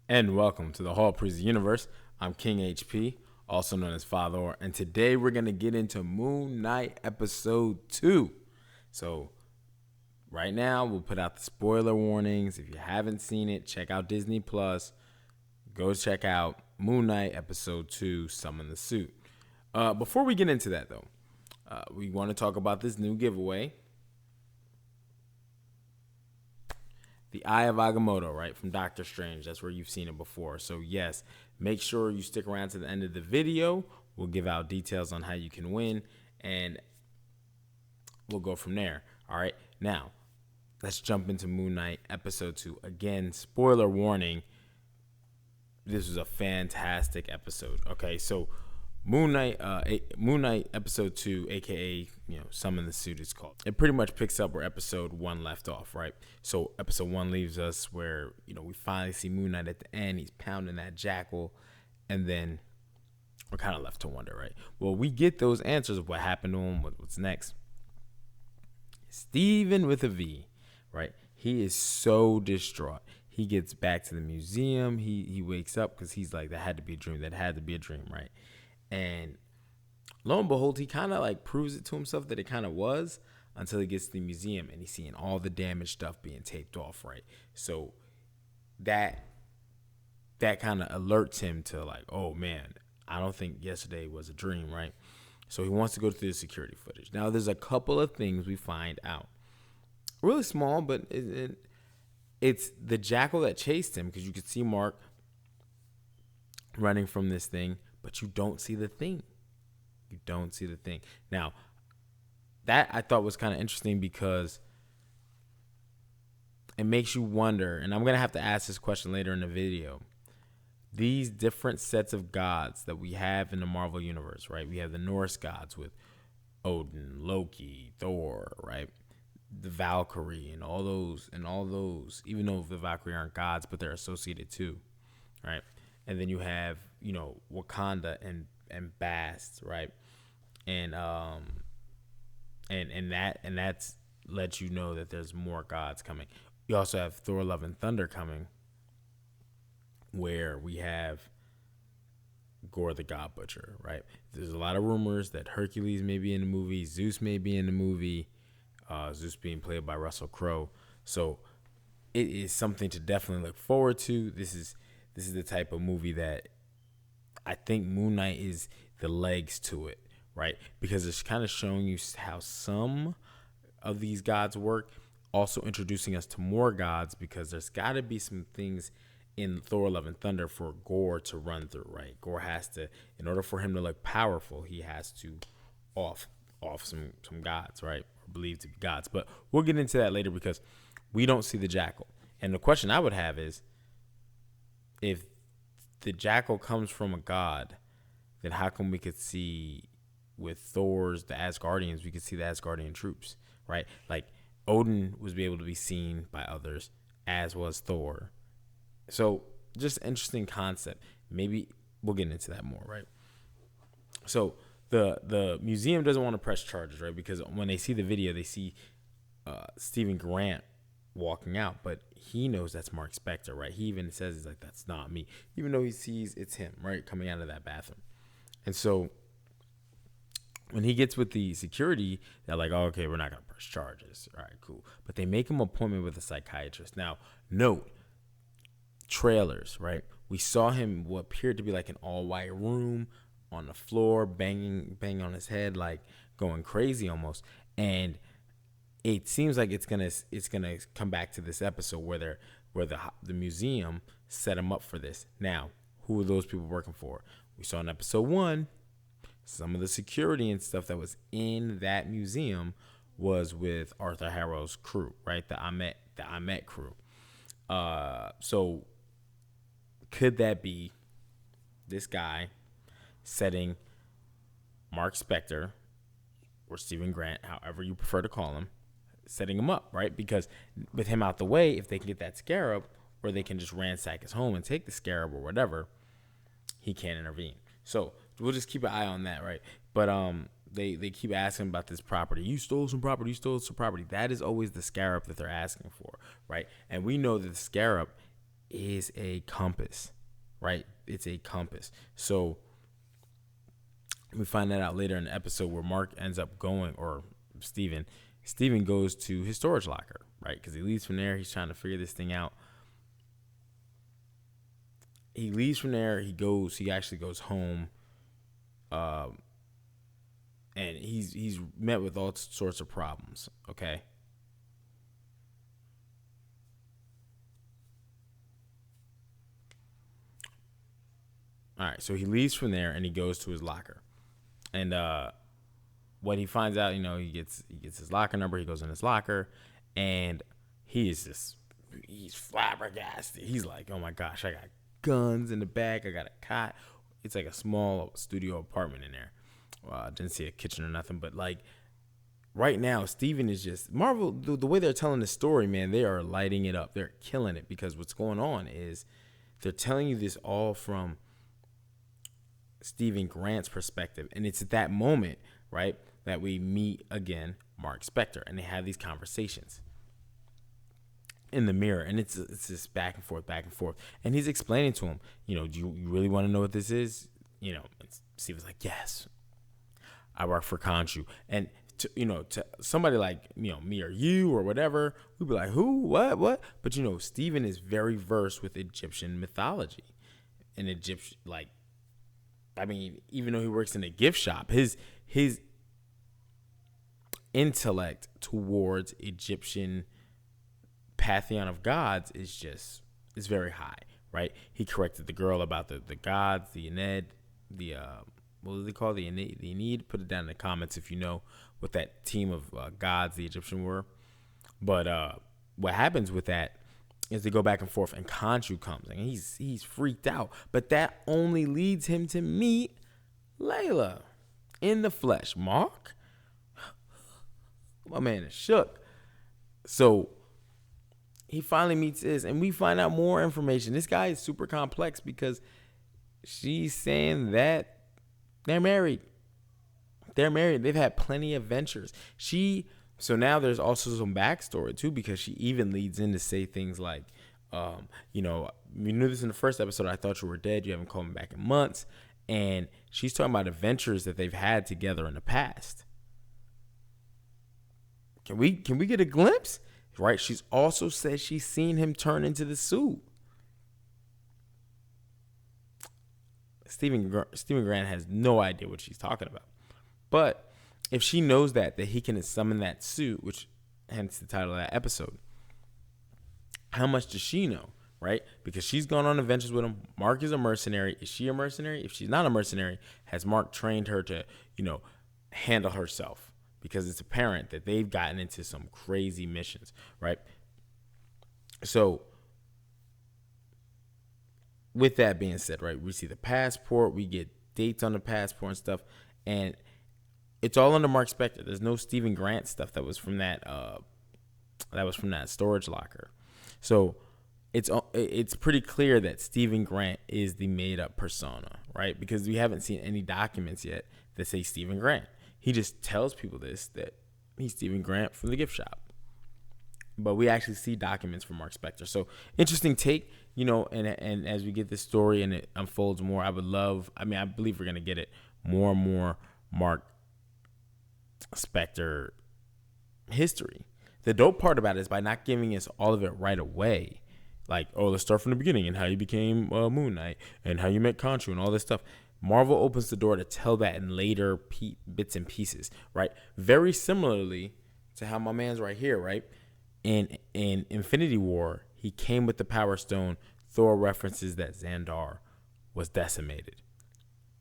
And welcome to the Hall Priest Universe. I'm King HP, also known as Father Or, and today we're gonna get into Moon Knight episode 2. So right now we'll put out the spoiler warnings. If you haven't seen it, check out Disney Plus. Go check out Moon Knight episode 2, Summon the Suit. Before we get into that though, we want to talk about this new giveaway. The Eye of Agamotto, right, from Doctor Strange. That's where you've seen it before. So, yes, make sure you stick around to the end of the video. We'll give out details on how you can win, and we'll go from there. All right, now, let's jump into Moon Knight Episode 2. Again, spoiler warning, this was a fantastic episode. Okay, so Moon Knight episode 2, aka Summon the Suit is called. It pretty much picks up where episode 1 left off, right? So episode 1 leaves us where we finally see Moon Knight at the end. He's pounding that jackal, and then we're kind of left to wonder, right? Well, we get those answers of what happened to him, what's next. Steven with a V, right? He is so distraught. He gets back to the museum. He wakes up because he's like, that had to be a dream. That had to be a dream, right? And lo and behold, he kind of like proves it to himself that it kind of was until he gets to the museum and he's seeing all the damaged stuff being taped off, right? So that kind of alerts him to like, oh man, I don't think yesterday was a dream, right? So he wants to go through the security footage. Now, there's a couple of things we find out. Really small, but it's the jackal that chased him, because you could see Mark running from this thing, but you don't see the thing. You don't see the thing. Now, that I thought was kind of interesting because it makes you wonder, and I'm going to have to ask this question later in the video. These different sets of gods that we have in the Marvel Universe, right? We have the Norse gods with Odin, Loki, Thor, right? The Valkyrie and all those, even though the Valkyrie aren't gods, but they're associated too, right? And then you have, Wakanda and Bast, right? And that's lets you know that there's more gods coming. You also have Thor, Love and Thunder coming, where we have Gore the God Butcher, right? There's a lot of rumors that Hercules may be in the movie, Zeus may be in the movie, Zeus being played by Russell Crowe. So it is something to definitely look forward to. This is the type of movie that I think Moon Knight is the legs to it, right? Because it's kind of showing you how some of these gods work, also introducing us to more gods, because there's got to be some things in Thor, Love and Thunder for Gore to run through, right? Gore has to, in order for him to look powerful, he has to off some gods, right? Or believed to be gods. But we'll get into that later because we don't see the jackal. And the question I would have is, if the jackal comes from a god, then how come we could see with Thor's, the Asgardians, we could see the Asgardian troops, right? Like Odin was able to be seen by others, as was Thor. So just interesting concept. Maybe we'll get into that more, right? So the museum doesn't want to press charges, right? Because when they see the video, they see Stephen Grant walking out, but he knows that's Mark Spector, right? He even says, he's like, that's not me, even though he sees it's him, right, coming out of that bathroom. And so when he gets with the security, they're like, oh, okay, we're not going to press charges. All right, cool. But they make him an appointment with a psychiatrist. Now, note, trailers, right? We saw him what appeared to be like an all-white room on the floor, banging on his head, like going crazy almost. And it seems like it's gonna come back to this episode where the museum set him up for this. Now, who are those people working for? We saw in episode 1, some of the security and stuff that was in that museum was with Arthur Harrow's crew, right? The Amet crew. So could that be this guy setting Mark Spector or Stephen Grant, however you prefer to call him, setting him up, right? Because with him out the way, if they can get that scarab, or they can just ransack his home and take the scarab or whatever, he can't intervene. So we'll just keep an eye on that, right? But they keep asking about this property. You stole some property. You stole some property. That is always the scarab that they're asking for, right? And we know that the scarab is a compass, right? It's a compass. So we find that out later in the episode where Mark ends up going, or Steven. Steven goes to his storage locker, right? Because he leaves from there. He's trying to figure this thing out. He leaves from there. He actually goes home. And he's met with all sorts of problems, okay? All right, so he leaves from there and he goes to his locker. And what he finds out, he gets his locker number. He goes in his locker, and he's flabbergasted. He's like, "Oh my gosh, I got guns in the back. I got a cot." It's like a small studio apartment in there. I didn't see a kitchen or nothing, but like right now, Steven is just Marvel. The way they're telling the story, man, they are lighting it up. They're killing it because what's going on is they're telling you this all from Stephen Grant's perspective, and it's at that moment, right, that we meet again Mark Spector, and they have these conversations in the mirror, and it's just back and forth, and he's explaining to him, do you really want to know what this is? Steven's like, yes, I work for Khonshu, and to somebody like me or you or whatever, we'd be like, who, what? But Steven is very versed with Egyptian mythology, and Egyptian even though he works in a gift shop, his intellect towards Egyptian pantheon of gods is very high, right? He corrected the girl about the gods, the Ened, what do they call the Ened? Put it down in the comments if you know what that team of gods the Egyptian were. But what happens with that is they go back and forth, and Khonshu comes, and he's freaked out. But that only leads him to meet Layla in the flesh. Mark, my man is shook. So he finally meets this, and we find out more information. This guy is super complex because she's saying that they're married. They're married. They've had plenty of ventures. So now there's also some backstory too, because she even leads in to say things like, we knew this in the first episode. I thought you were dead. You haven't called me back in months. And she's talking about adventures that they've had together in the past. Can we get a glimpse? Right. She's also said she's seen him turn into the suit. Stephen Grant has no idea what she's talking about. But if she knows that he can summon that suit, which hence the title of that episode, how much does she know, right? Because she's gone on adventures with him. Mark is a mercenary. Is she a mercenary? If she's not a mercenary, has Mark trained her to, handle herself? Because it's apparent that they've gotten into some crazy missions, right? So with that being said, right, we see the passport. We get dates on the passport and stuff. And it's all under Mark Spector. There's no Stephen Grant stuff that was from that storage locker. So it's pretty clear that Stephen Grant is the made up persona, right? Because we haven't seen any documents yet that say Stephen Grant. He just tells people that he's Stephen Grant from the gift shop. But we actually see documents from Mark Spector. So interesting take, and as we get this story and it unfolds more, I believe we're going to get it more and more Mark Spector history. The dope part about it is by not giving us all of it right away, like, let's start from the beginning and how you became Moon Knight and how you met Khonshu and all this stuff. Marvel opens the door to tell that in later bits and pieces, right? Very similarly to how my man's right here, right? In Infinity War, he came with the Power Stone. Thor references that Xandar was decimated,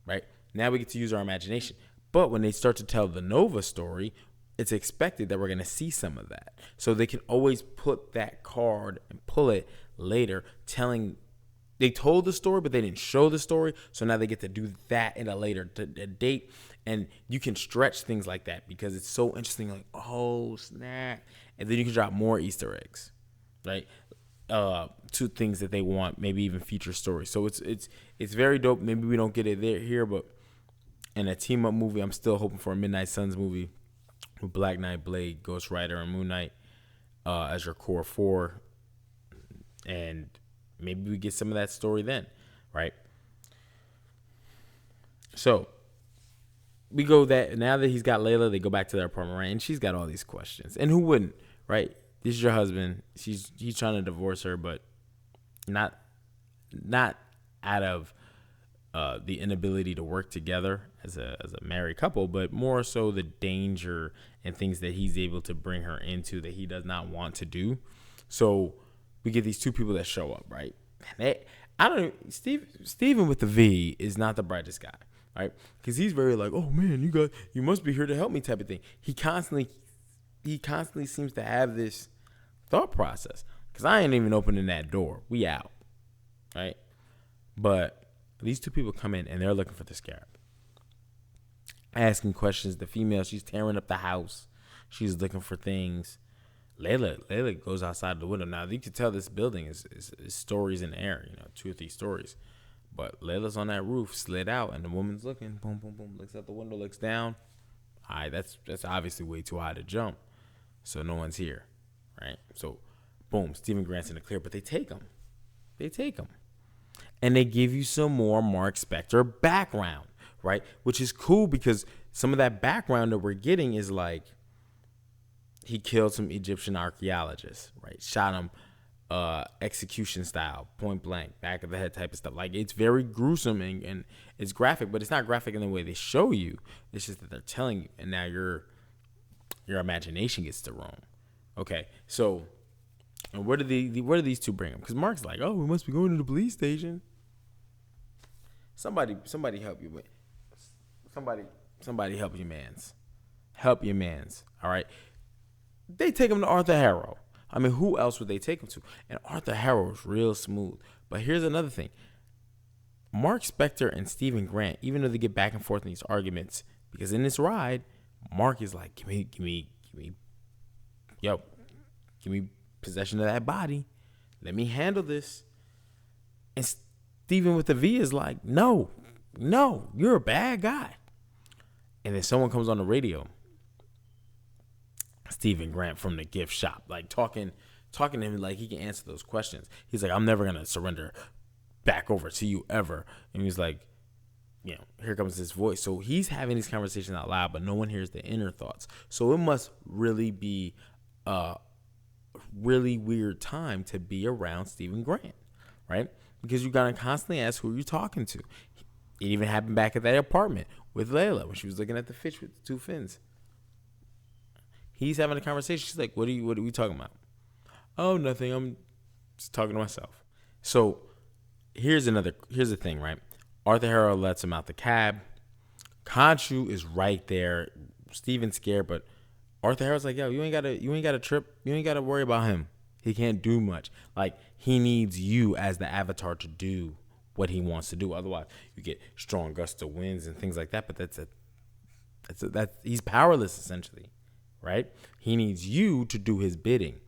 right? Now we get to use our imagination. But when they start to tell the Nova story, it's expected that we're going to see some of that. So they can always put that card and pull it later, they told the story, but they didn't show the story. So now they get to do that in a later date. And you can stretch things like that because it's so interesting. Like, oh, snap. And then you can drop more Easter eggs, right? To things that they want, maybe even feature stories. So it's very dope. Maybe we don't get it here, but in a team up movie, I'm still hoping for a Midnight Suns movie with Black Knight, Blade, Ghost Rider, and Moon Knight as your core four. And Maybe we get some of that story then, right? So we go that now that he's got Layla, they go back to their apartment, right? And she's got all these questions. And who wouldn't, right? This is your husband. He's trying to divorce her, but not out of the inability to work together as a married couple, but more so the danger and things that he's able to bring her into that he does not want to do. So we get these two people that show up, right? Steven with the V is not the brightest guy, right? Because he's very like, oh man, you must be here to help me type of thing. He constantly seems to have this thought process. Because I ain't even opening that door. We out, right? But these two people come in and they're looking for the scarab, asking questions. The female, she's tearing up the house. She's looking for things. Layla goes outside the window. Now you can tell this building is stories in the air, 2 or 3 stories. But Layla's on that roof, slid out, and the woman's looking. Boom, boom, boom. Looks out the window, looks down. All right, that's obviously way too high to jump. So no one's here, right? So, boom, Stephen Grant's in the clear, but they take him. And they give you some more Mark Spector background, right? Which is cool because some of that background that we're getting is like he killed some Egyptian archaeologists, right? Shot him execution style, point blank, back of the head type of stuff. Like, it's very gruesome and it's graphic, but it's not graphic in the way they show you. It's just that they're telling you, and now your imagination gets to roam. Okay, so where do these two bring him? Because Mark's like, oh, we must be going to the police station. Somebody help you with. Somebody help your mans. Help your mans. All right. They take him to Arthur Harrow. I mean, who else would they take him to? And Arthur Harrow is real smooth. But here's another thing. Mark Spector and Stephen Grant, even though they get back and forth in these arguments, because in this ride, Mark is like, give me possession of that body. Let me handle this. And Stephen with the V is like, no, you're a bad guy. And then someone comes on the radio. Stephen Grant from the gift shop, like talking to him like he can answer those questions. He's like, I'm never going to surrender back over to you ever. And he's like, here comes this voice. So he's having these conversations out loud, but no one hears the inner thoughts. So it must really be a really weird time to be around Stephen Grant, right? Because you got to constantly ask who you're talking to. It even happened back at that apartment with Layla when she was looking at the fish with the 2 fins. He's having a conversation. She's like, what are we talking about? Oh, nothing. I'm just talking to myself. So here's the thing, right? Arthur Harrow lets him out the cab. Khonshu is right there. Steven's scared, but Arthur Harrow's like, yo, you ain't gotta trip. You ain't gotta worry about him. He can't do much. Like, he needs you as the avatar to do what he wants to do. Otherwise, you get strong gusts of winds and things like that. But he's powerless essentially, right? He needs you to do his bidding.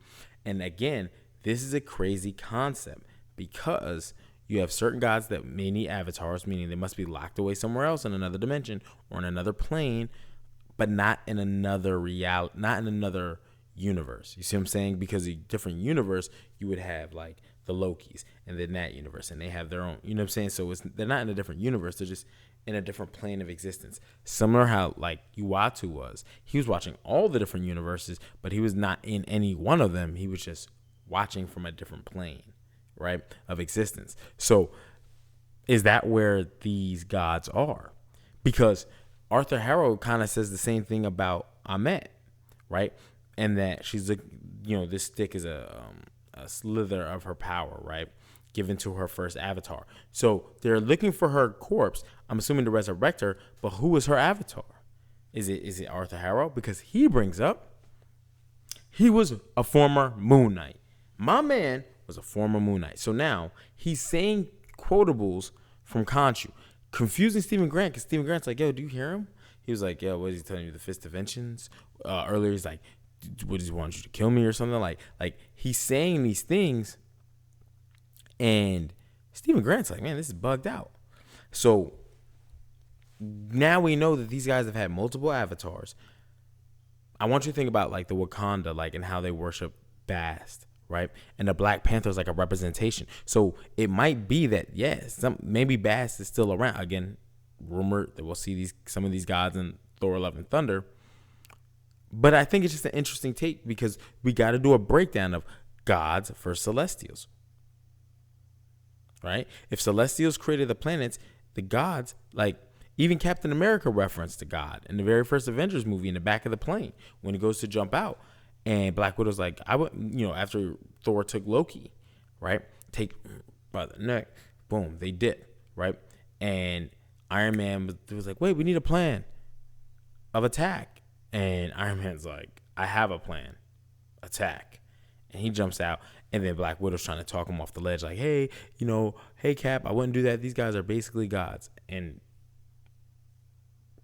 And again, this is a crazy concept because you have certain gods that may need avatars, meaning they must be locked away somewhere else in another dimension or in another plane, but not in another reality, not in another universe. You see what I'm saying? Because a different universe, you would have like the Lokis, and then that universe, and they have their own. You know what I'm saying? So they're not in a different universe. They're just in a different plane of existence. Similar how like Uatu was. He was watching all the different universes, but he was not in any one of them. He was just watching from a different plane, right, of existence. So is that where these gods are? Because Arthur Harrow kind of says the same thing about Amet, right? And that she's like, this stick is a slither of her power, right? Given to her first avatar. So they're looking for her corpse. I'm assuming to resurrect her, but who is her avatar? Is it Arthur Harrow? Because he brings up he was a former Moon Knight. My man was a former Moon Knight. So now he's saying quotables from Khonshu, confusing Stephen Grant because Stephen Grant's like, yo, do you hear him? He was like, yo, what is he telling you? The fifth dimensions? Earlier he's like, what does he want you to kill me or something? Like he's saying these things, and Stephen Grant's like, man, this is bugged out. So now we know that these guys have had multiple avatars. I want you to think about like the Wakanda, like, and how they worship Bast, right? And the Black Panther is like a representation. So it might be that, yes, maybe Bass is still around. Again, rumor that we'll see some of these gods in Thor: Love and Thunder. But I think it's just an interesting take because we got to do a breakdown of gods versus celestials, right? If celestials created the planets, the gods, like even Captain America referenced to God in the very first Avengers movie in the back of the plane when he goes to jump out. And Black Widow's like, I would, after Thor took Loki, right? Take by the neck, boom, they did, right? And Iron Man was like, wait, we need a plan of attack. And Iron Man's like, I have a plan, attack. And he jumps out. And then Black Widow's trying to talk him off the ledge, like, hey, hey, Cap, I wouldn't do that. These guys are basically gods. And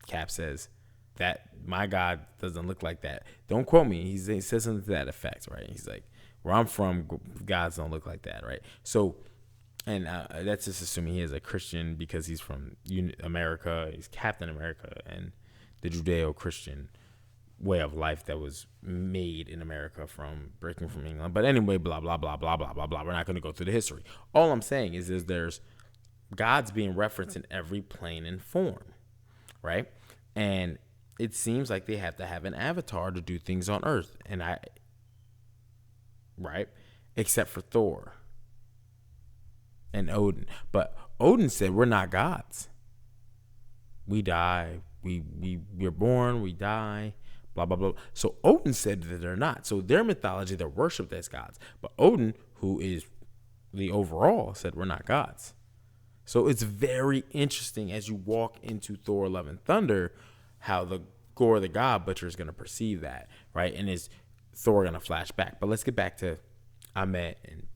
Cap says, that my God doesn't look like that. Don't quote me. He says something to that effect, right? He's like, where I'm from, gods don't look like that, right? So, and that's just assuming he is a Christian because he's from America. He's Captain America and the Judeo-Christian way of life that was made in America from breaking from England. But anyway, blah, blah, blah, blah, blah, blah, blah. We're not going to go through the history. All I'm saying is there's gods being referenced in every plane and form, right? And it seems like they have to have an avatar to do things on Earth. And right? Except for Thor and Odin. But Odin said, we're not gods. We die. We're born. We die. Blah, blah, blah. So Odin said that they're not. So their mythology, they're worshipped as gods. But Odin, who is the overall, said we're not gods. So it's very interesting as you walk into Thor: Love and Thunder, how the Gore the God Butcher is going to perceive that, right? And is Thor going to flash back? But let's get back to Ahmet and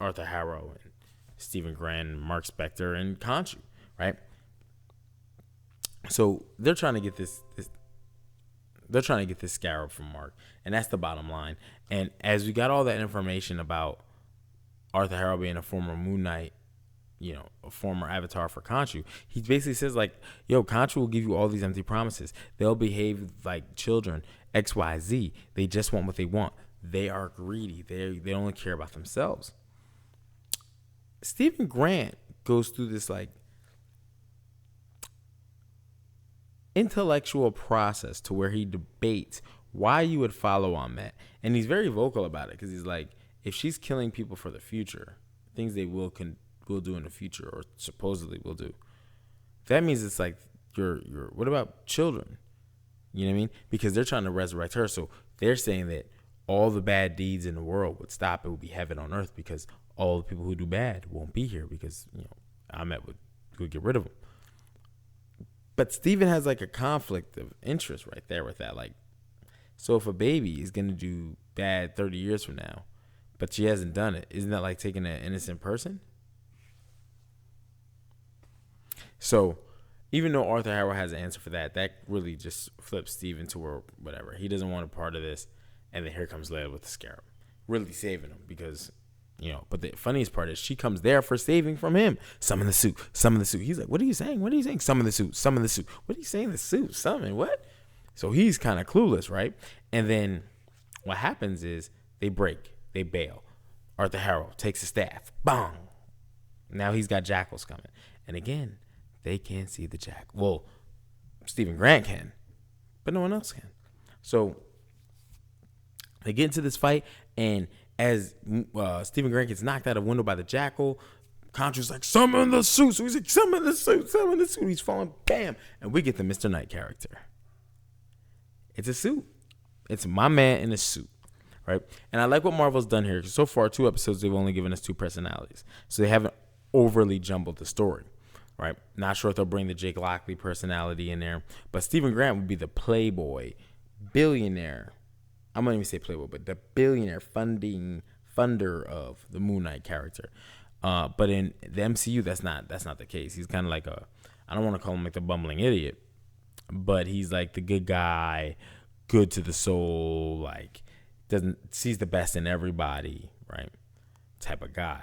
Arthur Harrow and Stephen Grant and Mark Spector and Khonshu, right? So they're trying to get this scarab from Mark, and that's the bottom line. And as we got all that information about Arthur Harrow being a former Moon Knight, a former avatar for Khonshu, he basically says like, yo, Khonshu will give you all these empty promises. They'll behave like children, X, Y, Z. They just want what they want. They are greedy. They only care about themselves. Stephen Grant goes through this like intellectual process to where he debates why you would follow Ahmet. And he's very vocal about it because he's like, if she's killing people for the future, things they will do in the future or supposedly will do, that means it's like what about children? You know what I mean? Because they're trying to resurrect her. So they're saying that all the bad deeds in the world would stop. It would be heaven on earth because all the people who do bad won't be here because, Ahmet would get rid of them. But Steven has like a conflict of interest right there with that. Like, so if a baby is going to do bad 30 years from now, but she hasn't done it, isn't that like taking an innocent person? So even though Arthur Harrow has an answer for that, that really just flips Steven to where whatever. He doesn't want a part of this. And then here comes Leia with the scarab, really saving him because, but the funniest part is she comes there for saving from him. Summon the suit, summon the suit. He's like, what are you saying? What are you saying? Summon the suit, summon the suit. What are you saying? The suit, summon, what? So he's kind of clueless, right? And then what happens is they bail. Arthur Harrow takes a staff, bang. Now he's got jackals coming. And again, they can't see the jack. Well, Stephen Grant can, but no one else can. So they get into this fight, and as Stephen Grant gets knocked out of a window by the jackal, Khonshu's like, summon the suit. So he's like, summon the suit, summon the suit. He's falling, bam. And we get the Mr. Knight character. It's a suit. It's my man in a suit, right? And I like what Marvel's done here. So far, 2 episodes, they've only given us 2 personalities. So they haven't overly jumbled the story, right? Not sure if they'll bring the Jake Lockley personality in there. But Stephen Grant would be the playboy, billionaire. I'm not even say playboy, but the billionaire funder of the Moon Knight character. But in the MCU, that's not the case. He's kind of like I don't want to call him like the bumbling idiot, but he's like the good guy, good to the soul, like sees the best in everybody, right? Type of guy.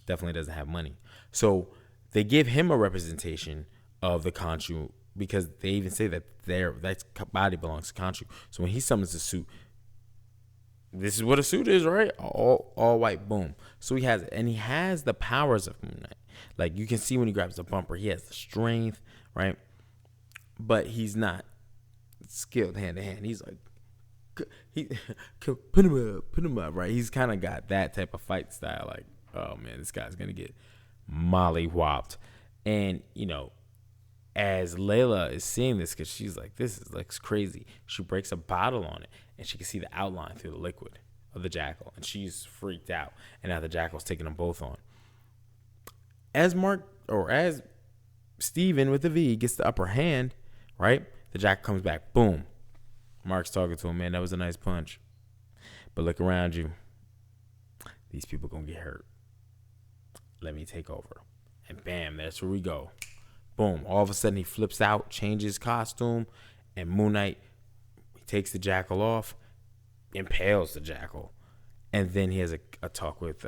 Definitely doesn't have money. So they give him a representation of the Khonshu because they even say that that body belongs to Khonshu. So when he summons the suit, This is what a suit is, right? All white, boom. So he has, and he has the powers of Moon Knight. Like you can see when he grabs the bumper, he has the strength, right? But he's not skilled hand to hand. He's like, he put him up, right? He's kind of got that type of fight style. Like, oh man, this guy's gonna get molly whopped. And as Layla is seeing this, because she's like, this is looks crazy. She breaks a bottle on it, and she can see the outline through the liquid of the jackal, and she's freaked out. And now the jackal's taking them both on. As Steven with the V gets the upper hand, right? The jackal comes back, boom. Mark's talking to him, man, that was a nice punch. But look around you. These people gonna get hurt. Let me take over. And bam, that's where we go. Boom. All of a sudden he flips out, changes costume, and Moon Knight takes the jackal off, impales the jackal. And then he has a talk with,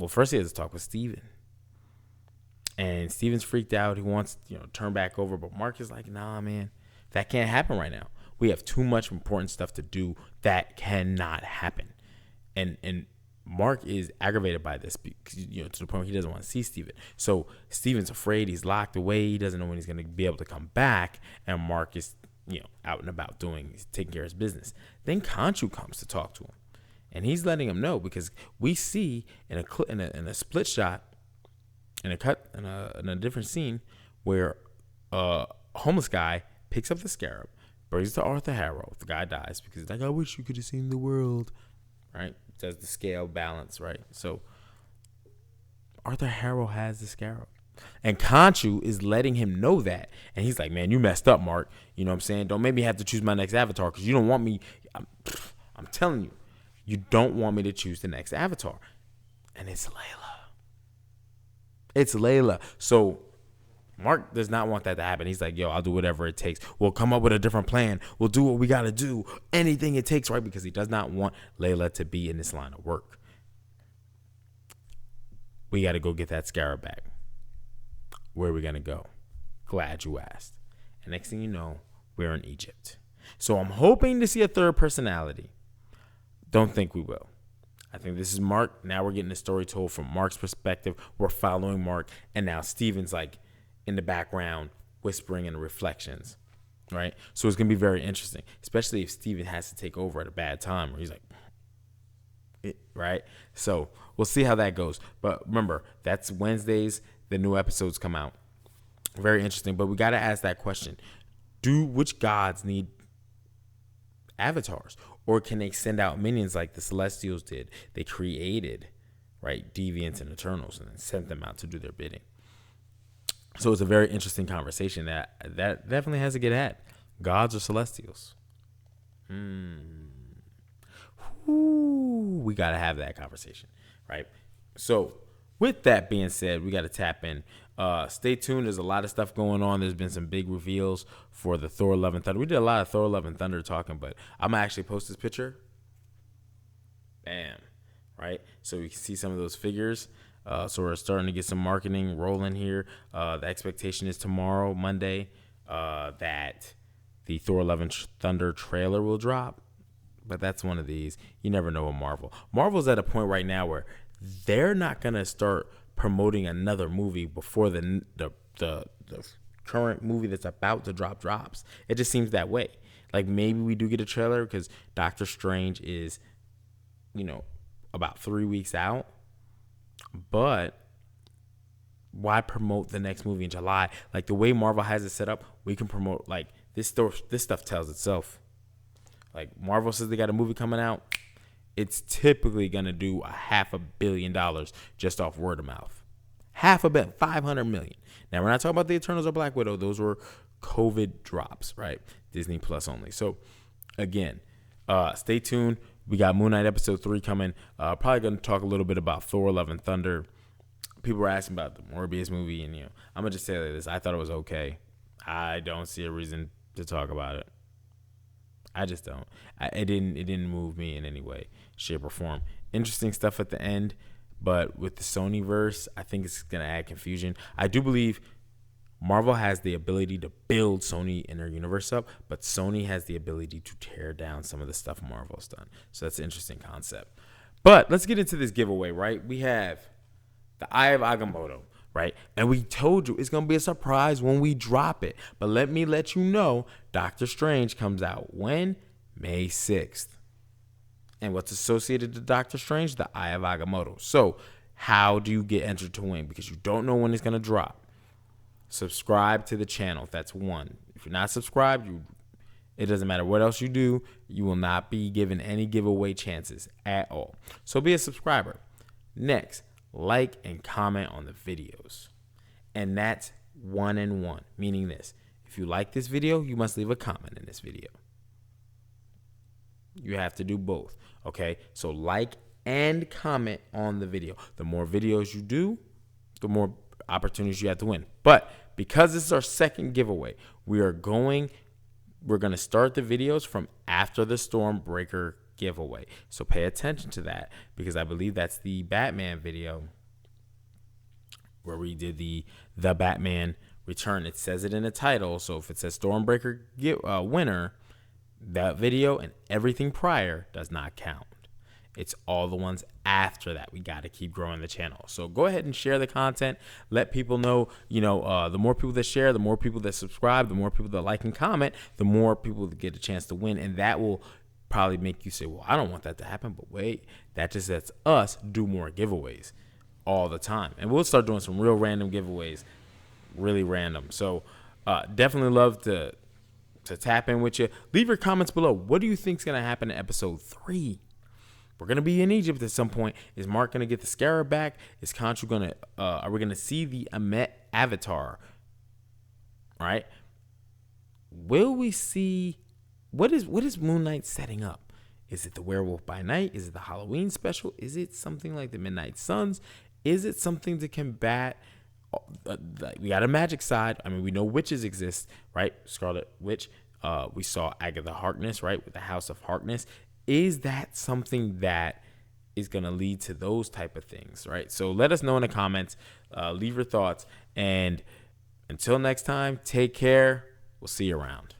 first he has a talk with Steven. And Steven's freaked out. He wants, turn back over. But Mark is like, nah, man, that can't happen right now. We have too much important stuff to do. That cannot happen. And Mark is aggravated by this because, to the point where he doesn't want to see Steven. So Steven's afraid. He's locked away. He doesn't know when he's going to be able to come back. And Mark is, out and about taking care of his business. Then Khonshu comes to talk to him. And he's letting him know, because we see in a split shot, in a different scene, where a homeless guy picks up the scarab, brings it to Arthur Harrow. The guy dies because he's like, I wish you could have seen the world, right? Does the scale balance, right? So Arthur Harrow has the scarab. And Khonshu is letting him know that. And he's like, man, you messed up, Mark. You know what I'm saying? Don't make me have to choose my next avatar, because you don't want me. I'm telling you, you don't want me to choose the next avatar. And it's Layla. It's Layla. So Mark does not want that to happen. He's like, yo, I'll do whatever it takes. We'll come up with a different plan. We'll do what we got to do. Anything it takes, right? Because he does not want Layla to be in this line of work. We got to go get that scarab back. Where are we going to go? Glad you asked. And next thing you know, we're in Egypt. So I'm hoping to see a third personality. Don't think we will. I think this is Mark. Now we're getting the story told from Mark's perspective. We're following Mark. And now Steven's like in the background whispering in reflections, right? So it's going to be very interesting, especially if Steven has to take over at a bad time where he's like, right? So we'll see how that goes. But remember, that's Wednesdays. The new episodes come out. Very interesting. But we got to ask that question. Which gods need avatars? Or can they send out minions like the Celestials did? They created, right, deviants and Eternals and then sent them out to do their bidding. So it's a very interesting conversation that definitely has to get had. Gods or Celestials? We got to have that conversation, right? So with that being said, we got to tap in. Stay tuned. There's a lot of stuff going on. There's been some big reveals for the Thor Love and Thunder. We did a lot of Thor Love and Thunder talking, but I'm going to actually post this picture. Bam. Right? So we can see some of those figures. So we're starting to get some marketing rolling here. The expectation is tomorrow, Monday, that the Thor Love and Thunder trailer will drop. But that's one of these. You never know with Marvel. Marvel's at a point right now where they're not going to start promoting another movie before the current movie that's about to drops. It just seems that way. Like maybe we do get a trailer because Doctor Strange is, about 3 weeks out. But why promote the next movie in July? Like the way Marvel has it set up, we can promote like this stuff tells itself. Like Marvel says they got a movie coming out. It's typically going to do $500 million just off word of mouth. $500 million. Now, we're not talking about the Eternals or Black Widow. Those were COVID drops, right? Disney Plus only. So, again, stay tuned. We got Moon Knight Episode 3 coming. Probably going to talk a little bit about Thor, Love, and Thunder. People were asking about the Morbius movie, and, I'm going to just say like this. I thought it was okay. I don't see a reason to talk about it. I just don't. It didn't move me in any way, shape, or form. Interesting stuff at the end, but with the Sony verse, I think it's gonna add confusion. I do believe Marvel has the ability to build Sony and their universe up, but Sony has the ability to tear down some of the stuff Marvel's done. So that's an interesting concept. But let's get into this giveaway, right? We have the Eye of Agamotto, right? And we told you it's going to be a surprise when we drop it. But let me let you know, Doctor Strange comes out when? May 6th. And what's associated to Doctor Strange? The Eye of Agamotto. So how do you get entered to win? Because you don't know when it's going to drop. Subscribe to the channel. That's one. If you're not subscribed, it doesn't matter what else you do. You will not be given any giveaway chances at all. So be a subscriber. Next, like and comment on the videos. And that's 1 and 1, meaning this. If you like this video, you must leave a comment in this video. You have to do both, okay? So like and comment on the video. The more videos you do, the more opportunities you have to win. But because this is our second giveaway, we're going to start the videos from after the Stormbreaker giveaway. So pay attention to that, because I believe that's the Batman video where we did the Batman Return. It says it in the title. So if it says Stormbreaker winner, that video and everything prior does not count. It's all the ones after that. We got to keep growing the channel. So go ahead and share the content. Let people know, the more people that share, the more people that subscribe, the more people that like and comment, the more people that get a chance to win. And that will probably make you say, well, I don't want that to happen. But wait, that just lets us do more giveaways all the time. And we'll start doing some real random giveaways, really random. So definitely love to tap in with you. Leave your comments below. What do you think is going to happen in episode 3? We're going to be in Egypt at some point. Is Mark going to get the Scarab back? Is Khonshu going to, are we going to see the Amet avatar? Right? Will we see, what is Moon Knight setting up? Is it the Werewolf by Night? Is it the Halloween special? Is it something like the Midnight Suns? Is it something to combat? We got a magic side. I mean, we know witches exist, right? Scarlet Witch. We saw Agatha Harkness, right? With the House of Harkness. Is that something that is going to lead to those type of things, right? So let us know in the comments. Leave your thoughts. And until next time, take care. We'll see you around.